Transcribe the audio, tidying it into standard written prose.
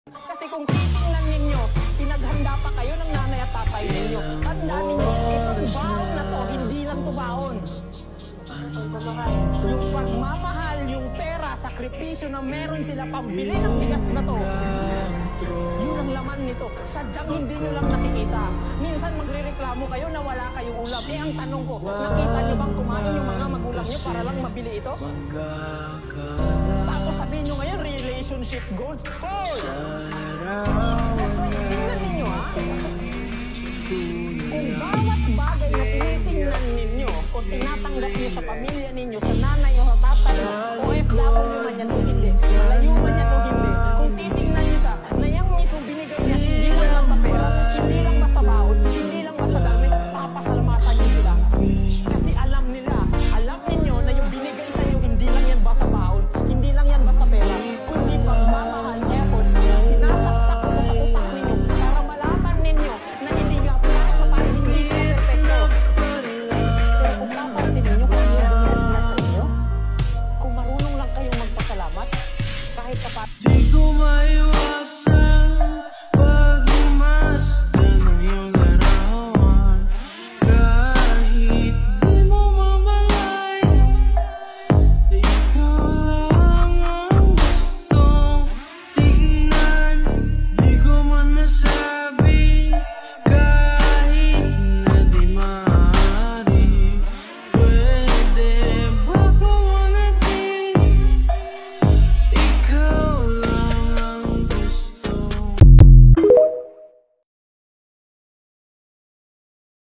Kasi kung titingnan ninyo, pinaghanda pa kayo ng nanay at tatay ninyo. Tandaan ninyo, itong baon na to, hindi lang to baon. Yung pagmamahal, yung pera, sakripisyo na meron sila pambili ng bigas na to, yun ang laman nito. Sadyang hindi nyo lang nakikita. Minsan magrereklamo kayo na wala kayong ulam. Eh ang tanong ko, nakita nyo bang kumain yung mga magulang nyo para lang mabili ito? Tapos sabihin nyo ngayon, relationship goals. Hoy! That's why, tingnan ninyo ha. Kung bawat bagay na tinitingnan ninyo o tinatanggap nyo sa pamilya ninyo, sa nanay o sa tatay mo, o FW man yan o hindi, malayo man yan o hindi, kung titingnan nyo sa na yung mismo binigay niya, hindi lang basta pera, hindi lang basta baon, hindi lang basta damit, papasalamatan nyo sila. Kasi alam nila, alam ninyo na yung binigay sa inyo, hindi lang yan basta baon, hindi lang yan basta pera, kundi pagmamahal, effort, sinasaksak ko sa utak ninyo para malaman ninyo na hindi nga kahit pa paano hindi sila perfecto. Pero kung napansin ninyo kung ano yung binigay na sa inyo, kung marunong lang kayong magpasalamat, kahit pa paano.